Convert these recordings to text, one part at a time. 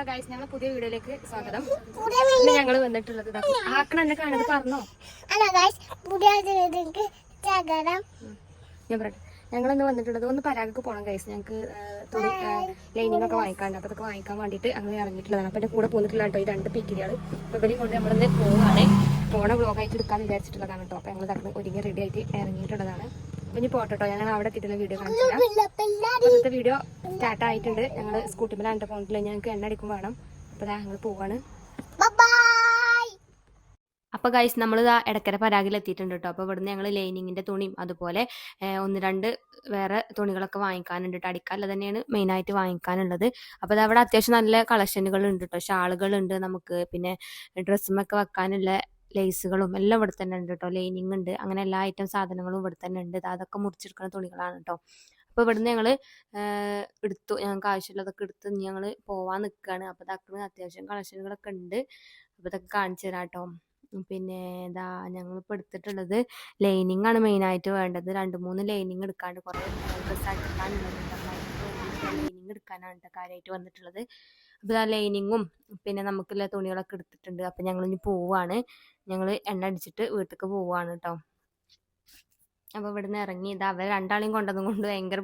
Guys ഞങ്ങൾ പുതിയ വീഡിയോയിലേക്ക് സ്വാഗതം. ഇന്ന് ഞങ്ങൾ വന്നിട്ടുള്ളത് ആക്കണ എന്നെ കാണുന്നത് പറഞ്ഞോ. ഞാൻ പറയട്ടെ, ഞങ്ങളിന്ന് വന്നിട്ടുള്ളത് ഒന്ന് പരാഗക്ക് പോകണം ഗൈസ്. ഞങ്ങൾക്ക് തുണി ലൈനിങ് ഒക്കെ വാങ്ങിക്കാണ്ട്, അപ്പോൾ അതൊക്കെ വാങ്ങിക്കാൻ വേണ്ടിയിട്ട് അങ്ങനെ ഇറങ്ങിയിട്ടുള്ളതാണ്. അപ്പോൾ എൻ്റെ കൂടെ പോന്നിട്ടുള്ള കേട്ടോ ഈ രണ്ട് പീക്കിരികൾ. അപ്പോൾ ഇവരെയും കൊണ്ട് നമ്മളിന്ന് പോവുകയാണ്. പോണ വ്ളോഗായിട്ട് എടുക്കാമെന്ന് വിചാരിച്ചിട്ടുള്ളതാണ് കേട്ടോ. അപ്പോൾ ഞങ്ങൾ തക്ക ഒരുങ്ങി റെഡി ആയിട്ട് ഇറങ്ങിയിട്ടുള്ളതാണ്. അപ്പോൾ ഇനി പോട്ടോ, ഞങ്ങൾ അവിടെ എത്തിയിട്ടുള്ള വീഡിയോ കാണിച്ചില്ല. ഇന്നത്തെ വീഡിയോ സ്റ്റാർട്ട് ആയിട്ടുണ്ട്. ഞങ്ങൾ സ്കൂട്ടിമേലാണ് പോകുന്നില്ല, ഞങ്ങൾക്ക് എണ്ണ അടിക്കും വേണം. അപ്പോൾ ഞങ്ങൾ പോവാണ്. അപ്പോൾ ഗൈസ് നമ്മൾ എടക്കര പരാഗിൽ എത്തിയിട്ടുണ്ട് കേട്ടോ. അപ്പോൾ ഇവിടുന്ന് ഞങ്ങൾ ലൈനിങ്ങിൻ്റെ തുണിയും അതുപോലെ ഒന്ന് രണ്ട് വേറെ തുണികളൊക്കെ വാങ്ങിക്കാനുണ്ട് കേട്ടോ. അടിക്കാനുള്ള തന്നെയാണ് മെയിനായിട്ട് വാങ്ങിക്കാനുള്ളത്. അപ്പോൾ അത് അവിടെ അത്യാവശ്യം നല്ല കളക്ഷനുകൾ ഉണ്ട് കേട്ടോ. ഷാളുകളുണ്ട് നമുക്ക്, പിന്നെ ഡ്രസ്സുമൊക്കെ വെക്കാനുള്ള ലേസുകളും എല്ലാം ഇവിടെ തന്നെ ഉണ്ട് കേട്ടോ. ലൈനിങ് ഉണ്ട്, അങ്ങനെ എല്ലാ ഐറ്റം സാധനങ്ങളും ഇവിടെ തന്നെ ഉണ്ട്. അതൊക്കെ മുറിച്ചെടുക്കുന്ന തുണികളാണ് കേട്ടോ. അപ്പോൾ ഇവിടുന്ന് ഞങ്ങൾ എടുത്തു, ഞങ്ങൾക്ക് ആവശ്യമുള്ളതൊക്കെ എടുത്ത് ഞങ്ങൾ പോവാൻ നിൽക്കുകയാണ്. അപ്പോൾ ഇതൊക്കെ അത്യാവശ്യം കളക്ഷനുകളൊക്കെ ഉണ്ട്. അപ്പോൾ ഇതൊക്കെ കാണിച്ചു തരാം കേട്ടോ. പിന്നെ എന്താ ഞങ്ങളിപ്പോൾ എടുത്തിട്ടുള്ളത് ലൈനിങ് ആണ് മെയിനായിട്ട് വേണ്ടത്. 2-3 ലൈനിങ് എടുക്കാണ്ട് കുറേ ഡ്രസ്സായിട്ട് എടുക്കാനുള്ളത്. ലൈനിങ് എടുക്കാനാണ് കേട്ടോ കാര്യമായിട്ട് വന്നിട്ടുള്ളത്. അപ്പോൾ ആ ലൈനിങ്ങും പിന്നെ നമുക്കുള്ള തുണികളൊക്കെ എടുത്തിട്ടുണ്ട്. അപ്പോൾ ഞങ്ങളിനി പോവുകയാണ്. ഞങ്ങൾ എണ്ണ അടിച്ചിട്ട് വീട്ടിലേക്ക് പോവുകയാണ് കേട്ടോ. അപ്പോൾ ഇവിടുന്ന് ഇറങ്ങി ഇതാ അവർ രണ്ടാളെയും കൊണ്ടതും കൊണ്ട് ഭയങ്കര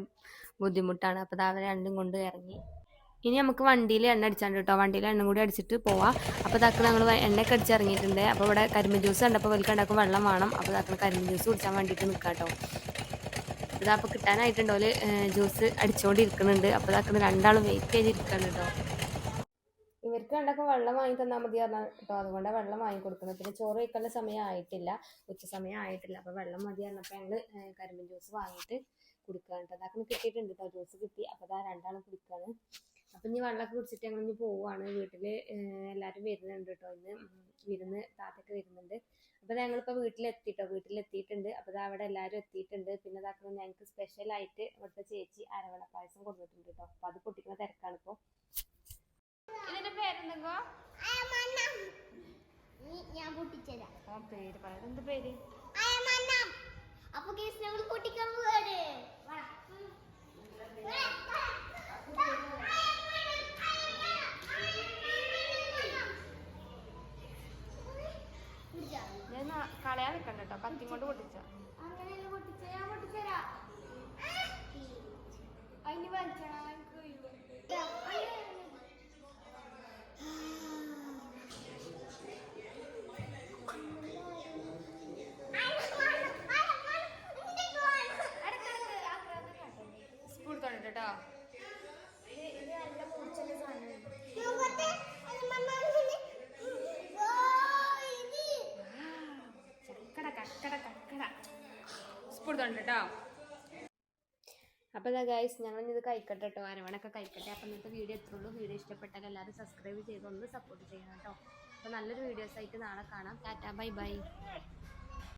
ബുദ്ധിമുട്ടാണ്. അപ്പോൾ ഇതാ അവർ രണ്ടും കൊണ്ട് ഇറങ്ങി. ഇനി നമുക്ക് വണ്ടിയിൽ എണ്ണ അടിച്ചാണ്ട് കേട്ടോ. വണ്ടിയിൽ എണ്ണ കൂടി അടിച്ചിട്ട് പോവാം. അപ്പോൾ ഇതാക്കൾ ഞങ്ങൾ എണ്ണയൊക്കെ അടിച്ചിറങ്ങിയിട്ടുണ്ട്. അപ്പോൾ ഇവിടെ കരിമ്പ് ജ്യൂസ് കണ്ടപ്പോൾ വലിക്കുണ്ടാക്കും വെള്ളം വേണം. അപ്പോൾ ഇതാക്കൾ കരിമ്പ് ജ്യൂസ് കുടിച്ചാൻ വേണ്ടിയിട്ട് നിൽക്കാം കേട്ടോ. ഇതാ അപ്പോൾ കിട്ടാനായിട്ടുണ്ടോ ജ്യൂസ് അടിച്ചുകൊണ്ടിരിക്കുന്നുണ്ട്. അപ്പോൾ ഇതാക്കൾ രണ്ടാളും വെയിറ്റ് ചെയ്തിരിക്കുകയാണ് കേട്ടോ. ഇവർക്ക് രണ്ടൊക്കെ വെള്ളം വാങ്ങി തന്നാൽ മതി പറഞ്ഞാൽ കേട്ടോ. അതുകൊണ്ടാണ് വെള്ളം വാങ്ങിക്കൊടുക്കുന്നത്. പിന്നെ ചോറ് കഴിക്കാനുള്ള സമയം ആയിട്ടില്ല, ഉച്ച സമയം ആയിട്ടില്ല. അപ്പോൾ വെള്ളം മതി പറഞ്ഞപ്പോൾ ഞങ്ങൾ കരിമ്പ് ജ്യൂസ് വാങ്ങിയിട്ട് കുടിക്കുകയാണ് കേട്ടോ. അതൊക്കെ കിട്ടിയിട്ടുണ്ട് കേട്ടോ, ജ്യൂസ് കിട്ടി. അപ്പോൾ അതാ രണ്ടാളും കുടിക്കുകയാണ്. അപ്പം ഇനി വെള്ളമൊക്കെ കുടിച്ചിട്ട് ഞങ്ങൾ ഇനി പോവുകയാണ്. വീട്ടിൽ എല്ലാവരും വരുന്നുണ്ട് കേട്ടോ. ഇന്ന് വിരുന്ന് താത്തൊക്കെ വരുന്നുണ്ട്. അപ്പോൾ ഞങ്ങളിപ്പോൾ വീട്ടിലെത്തിയിട്ടുണ്ട്. അപ്പോൾ അവിടെ എല്ലാവരും എത്തിയിട്ടുണ്ട്. പിന്നെ ഇതാക്കുന്നത് ഞങ്ങൾക്ക് സ്പെഷ്യലായിട്ട് ഇവിടുത്തെ ചേച്ചി അരവണ പായസം കൊടുത്തിട്ടുണ്ട് കേട്ടോ. അപ്പോൾ അത് പൊട്ടിക്കുന്ന തിരക്കാണ് ഇപ്പോൾ. ഇതിന്റെ പേരെന്തെങ്കോ ഞാൻ പൊട്ടിച്ചരാ. പേര് പറയാം, എന്ത് പേര്? അപ്പൊ ഞങ്ങൾ പൊട്ടിക്കാൻ പോവാണ്. ഞാൻ കളയാൻ നിൽക്കണ്ട കേട്ടോ, കത്തി കൊണ്ട് പൊട്ടിച്ച. അങ്ങനെ പൊട്ടിച്ച ഞാൻ പൊട്ടിച്ചരാ. അതിന് വലിച്ചാ സ്പൂൺ തൊണ്ടിട്ട് കേട്ടോ. സ്പൂൺ തൊണ്ടിട്ട് കേട്ടോ. അപ്പോൾ ഇതാ ഗൈസ് ഞങ്ങളിത് കഴിക്കട്ടെ കേട്ടോ, അരവണൊക്കെ കഴിക്കട്ടെ. അപ്പോൾ ഇന്നത്തെ വീഡിയോ എത്തുള്ളൂ. വീഡിയോ ഇഷ്ടപ്പെട്ടാൽ എല്ലാവരും സബ്സ്ക്രൈബ് ചെയ്ത് ഒന്ന് സപ്പോർട്ട് ചെയ്യണം കേട്ടോ. അപ്പോൾ നല്ലൊരു വീഡിയോസായിട്ട് നാളെ കാണാം. Tata, bye bye.